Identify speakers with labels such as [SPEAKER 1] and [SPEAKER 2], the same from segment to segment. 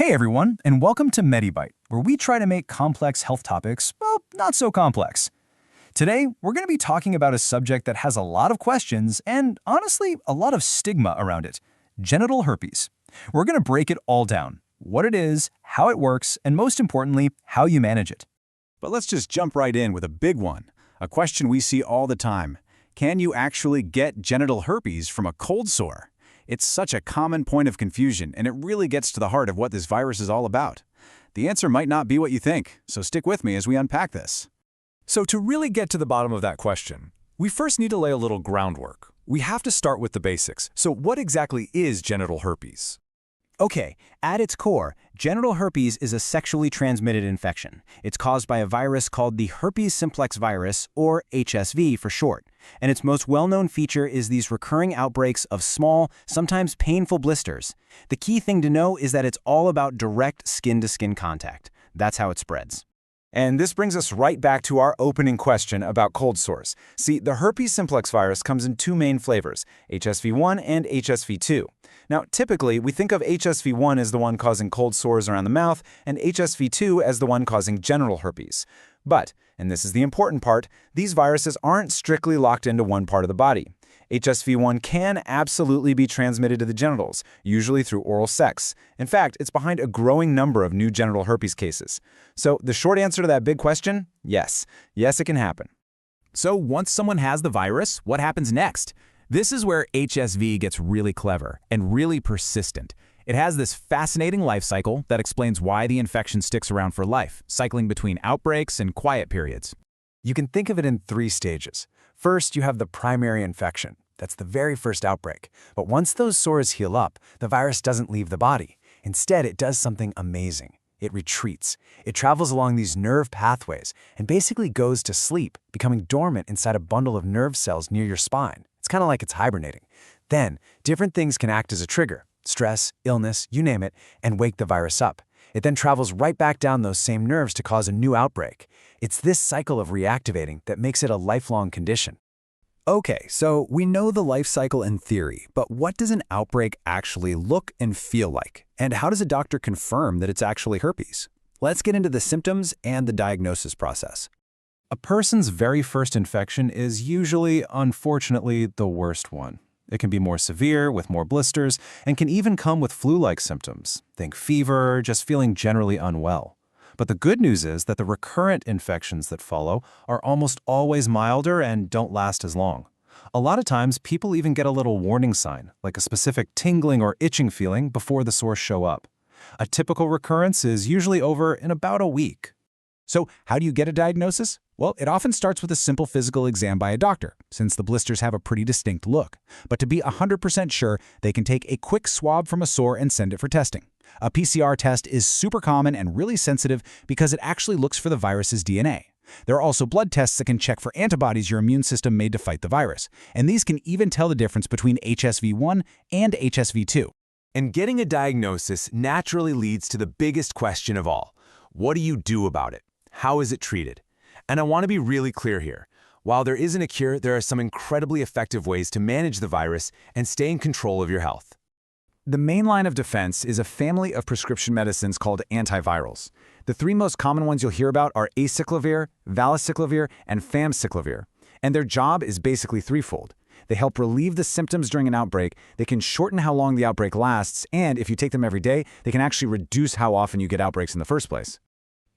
[SPEAKER 1] Hey everyone, and welcome to MediByte, where we try to make complex health topics, well, not so complex. Today, we're going to be talking about a subject that has a lot of questions and, honestly, a lot of stigma around it: genital herpes. We're going to break it all down: what it is, how it works, and most importantly, how you manage it.
[SPEAKER 2] But let's just jump right in with a big one, a question we see all the time. Can you actually get genital herpes from a cold sore? It's such a common point of confusion, and it really gets to the heart of what this virus is all about. The answer might not be what you think, so stick with me as we unpack this.
[SPEAKER 3] So to really get to the bottom of that question, we first need to lay a little groundwork. We have to start with the basics. So what exactly is genital herpes?
[SPEAKER 1] Okay, at its core, genital herpes is a sexually transmitted infection. It's caused by a virus called the Herpes Simplex Virus, or HSV for short. And its most well-known feature is these recurring outbreaks of small, sometimes painful blisters. The key thing to know is that it's all about direct skin-to-skin contact. That's how it spreads.
[SPEAKER 3] And this brings us right back to our opening question about cold sores. See, the herpes simplex virus comes in two main flavors, HSV1 and HSV2. Now, typically, we think of HSV1 as the one causing cold sores around the mouth and HSV2 as the one causing genital herpes. But, and this is the important part, these viruses aren't strictly locked into one part of the body. HSV1 can absolutely be transmitted to the genitals, usually through oral sex. In fact, it's behind a growing number of new genital herpes cases. So the short answer to that big question, yes. Yes, it can happen.
[SPEAKER 4] So once someone has the virus, what happens next? This is where HSV gets really clever and really persistent. It has this fascinating life cycle that explains why the infection sticks around for life, cycling between outbreaks and quiet periods.
[SPEAKER 1] You can think of it in three stages. First, you have the primary infection. That's the very first outbreak. But once those sores heal up, the virus doesn't leave the body. Instead, it does something amazing. It retreats. It travels along these nerve pathways and basically goes to sleep, becoming dormant inside a bundle of nerve cells near your spine. It's kind of like it's hibernating. Then, different things can act as a trigger: stress, illness, you name it, and wake the virus up. It then travels right back down those same nerves to cause a new outbreak. It's this cycle of reactivating that makes it a lifelong condition.
[SPEAKER 3] Okay, so we know the life cycle in theory, but what does an outbreak actually look and feel like? And how does a doctor confirm that it's actually herpes? Let's get into the symptoms and the diagnosis process.
[SPEAKER 1] A person's very first infection is usually, unfortunately, the worst one. It can be more severe, with more blisters, and can even come with flu-like symptoms. Think fever, just feeling generally unwell. But the good news is that the recurrent infections that follow are almost always milder and don't last as long. A lot of times, people even get a little warning sign, like a specific tingling or itching feeling, before the sores show up. A typical recurrence is usually over in about a week.
[SPEAKER 4] So how do you get a diagnosis? Well, it often starts with a simple physical exam by a doctor, since the blisters have a pretty distinct look. But to be 100% sure, they can take a quick swab from a sore and send it for testing. A PCR test is super common and really sensitive because it actually looks for the virus's DNA. There are also blood tests that can check for antibodies your immune system made to fight the virus, and these can even tell the difference between HSV1 and HSV2.
[SPEAKER 5] And getting a diagnosis naturally leads to the biggest question of all: what do you do about it? How is it treated? And I want to be really clear here. While there isn't a cure, there are some incredibly effective ways to manage the virus and stay in control of your health.
[SPEAKER 3] The main line of defense is a family of prescription medicines called antivirals. The three most common ones you'll hear about are acyclovir, valacyclovir, and famciclovir. And their job is basically threefold. They help relieve the symptoms during an outbreak, they can shorten how long the outbreak lasts, and if you take them every day, they can actually reduce how often you get outbreaks in the first place.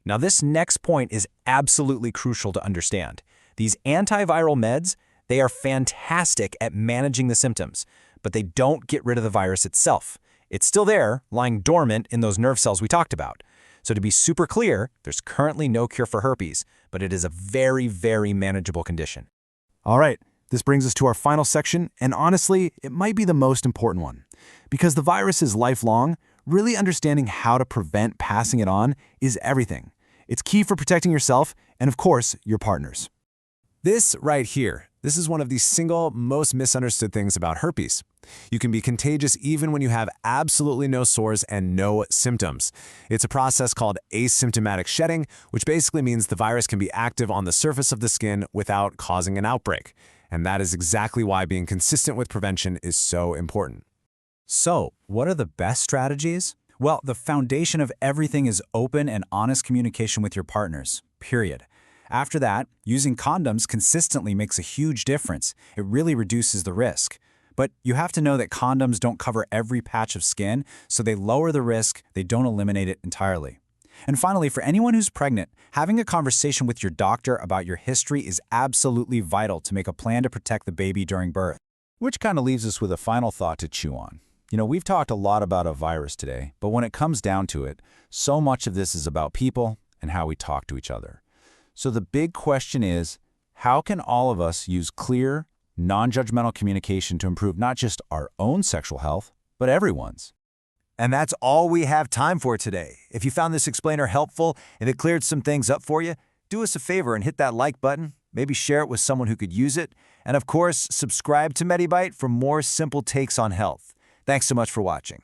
[SPEAKER 1] Now, this next point is absolutely crucial to understand. These antiviral meds, they are fantastic at managing the symptoms, but they don't get rid of the virus itself. It's still there, lying dormant in those nerve cells we talked about. So to be super clear, there's currently no cure for herpes, but it is a very, very manageable condition.
[SPEAKER 3] All right, this brings us to our final section, and honestly, it might be the most important one. Because the virus is lifelong, really understanding how to prevent passing it on is everything. It's key for protecting yourself and, of course, your partners.
[SPEAKER 5] This right here, this is one of the single most misunderstood things about herpes. You can be contagious even when you have absolutely no sores and no symptoms. It's a process called asymptomatic shedding, which basically means the virus can be active on the surface of the skin without causing an outbreak. And that is exactly why being consistent with prevention is so important.
[SPEAKER 1] So, what are the best strategies?
[SPEAKER 2] Well, the foundation of everything is open and honest communication with your partners, period. After that, using condoms consistently makes a huge difference. It really reduces the risk. But you have to know that condoms don't cover every patch of skin, so they lower the risk, they don't eliminate it entirely. And finally, for anyone who's pregnant, having a conversation with your doctor about your history is absolutely vital to make a plan to protect the baby during birth.
[SPEAKER 4] Which kind of leaves us with a final thought to chew on. We've talked a lot about a virus today, but when it comes down to it, so much of this is about people and how we talk to each other. So the big question is, how can all of us use clear, non-judgmental communication to improve not just our own sexual health, but everyone's?
[SPEAKER 3] And that's all we have time for today. If you found this explainer helpful and it cleared some things up for you, do us a favor and hit that like button. Maybe share it with someone who could use it. And of course, subscribe to MediByte for more simple takes on health. Thanks so much for watching.